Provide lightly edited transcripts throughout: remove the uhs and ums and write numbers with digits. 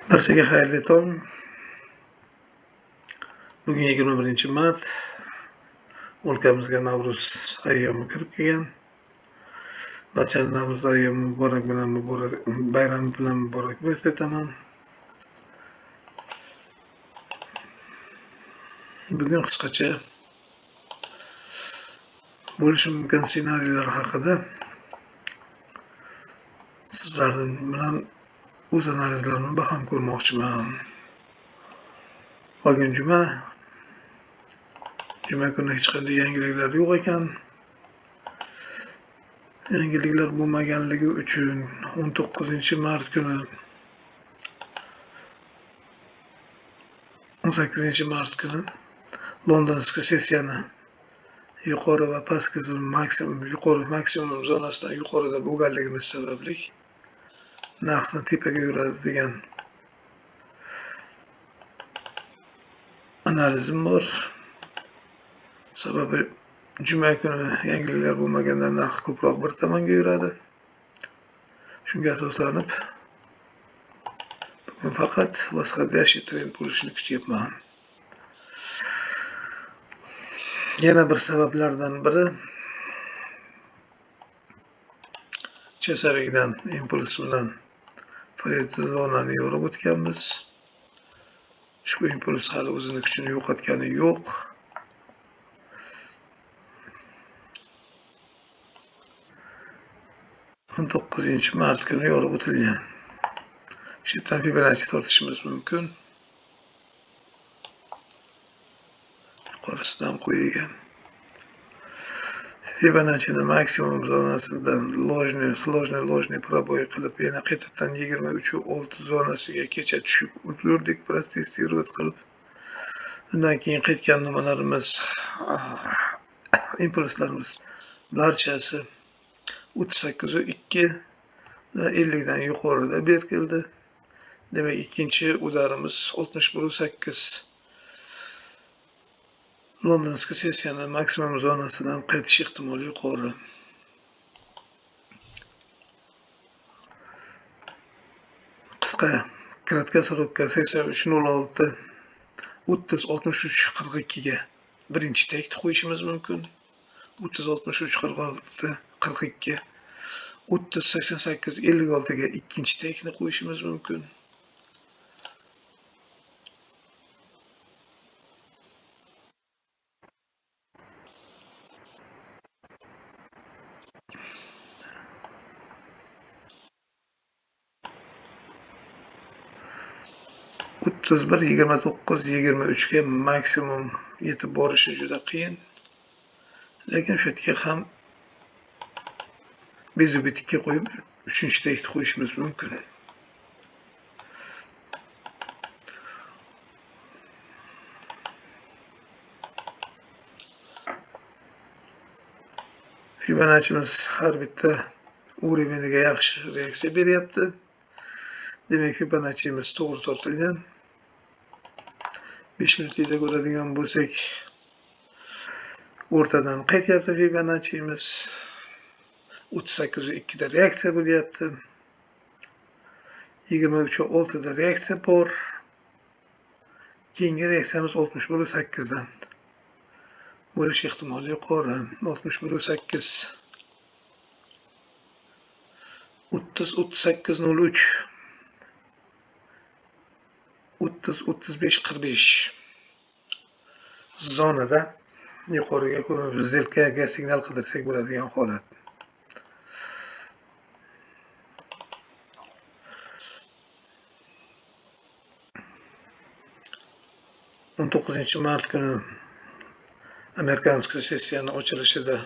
Barchaga xayrli tong. Bugun 21-mart. O'lkamizga Navro'z ayyomi kirib kelgan. Barchani Navro'z ayyomi bayrami bilan muborakbod etaman. Bugun qisqacha bo'lishi mumkin ssenariylar haqida sizlar bilan o'z analizlarimni baham ko'rmoqchiman. Bugun juma kuni hech qanday yangiliklar yo'q ekan. Yangiliklar bo'lmaganligi uchun 19-mart kuni 18-mart kuni Londonskiy sessiyani yuqori va pastki maksimum zonasidan yuqorida bo'lganligimiz sababli narxni tepaga yuradi degan analizim bor. Sababi juma kuni yangiliklar bo'lmaganda narx ko'proq bir tomonga yuradi. Shunga asoslanib bugun faqat восходящий trend bo'lishini kutyapman. Yana bir sabablardan biri Chesavikdan impuls bilan Fred zonani yorib o'tganmiz. Ushbu impuls hali o'zini kuchini yo'qotgani yo'q. Mart kuni yorib o'tilgan. Shu yerdan Fibonacci tortishimiz mumkin. Yuqorisidan qo'yilgan. Fibonacci'ni maksimum zonasidan ложный пробой qilib, yana qaytadan 23.6 zonasiga kecha tushib ulgurdik, biroz testировать qilib. Undan keyin qaytgan nimalarimiz, impulslarimiz barchasi 38.2 va 50 dan yuqorida berkildi. Demak, ikkinchi udarimiz 61.8. Londonskiy sessiyani maksimum zonasidan qaytish ehtimoli yuqori. Qisqa kratkosrotka 83.06 30.63.42 ga birinchi tekni qo'yishimiz mumkin. 30.63.42 30.88.56 ga ikkinchi tekni qo'yishimiz mumkin. O'ttiz bir 29-23 ga maksimum yetib borishi juda qiyin. Lekin shu yerga ham bezu bitikka qo'yib, uchinchi tekni qo'yishimiz mumkin. Fibonacci'miz har bitta uroveniga yaxshi reaksiya beryapti. Demak, Fibonacci'miz to'g'ri tortilgan. 5 minutlikda ko'radigan bo'lsak, o'rtadan qaytyapti Fibonacci'miz. 38.2 da reaksiya bo'lyapti. 23.6 da reaksiya bor. Keyingi reaksiyamiz 61.8 dan bo'lish ehtimoli yuqori. 61.8 30.38.03 30.35.45 zonada yuqoriga zilkaga signal qidirsak bo'ladigan holat. 19-mart kuni Amerikanskiy sessiyani ochilishida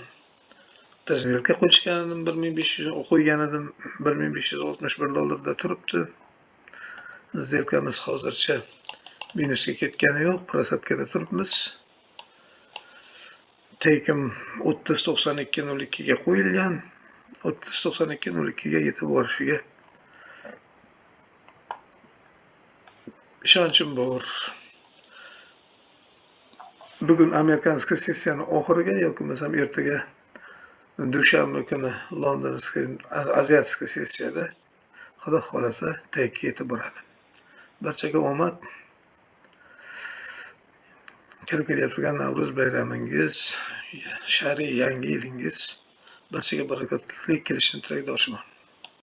zilka qo'yishgan edim, 1500 qo'ygan edim, $1561 turibdi. Zilkamiz hozircha minusga ketgani yo'q, prosatkada turibmiz. Tekim 30.92.02 ga qo'yilgan. 30.92.02 ga yetib borishiga ishonchim bor. Bugun Amerikanskiy sessiyani oxiriga yoki bo'lmasam ertaga dushanba kuni Londonskiy aziyatskiy sessiyada Xudo xolasa tagiga yetib boradi. Barchaga omad. Kirib kelayotgan turgan Navro'z bayramingiz, shar'iy yangi yilingiz barchaga barakotli kelishini tilakdoshiman.